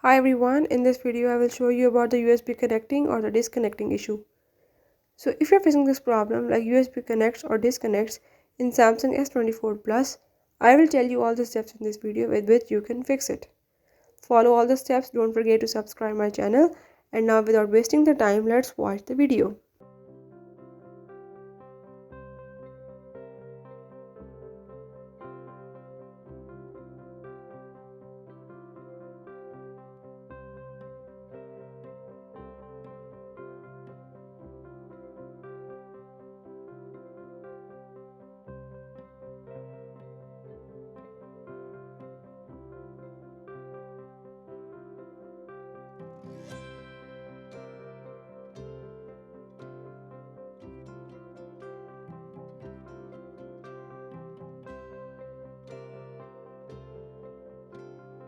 Hi everyone, in this video I will show you about the USB connecting or the disconnecting issue. So if you're facing this problem like USB connects or disconnects in Samsung S24 Plus, I will tell you all the steps in this video with which you can fix it. Follow all the steps, don't forget to subscribe my channel, and now without wasting the time, let's watch the video.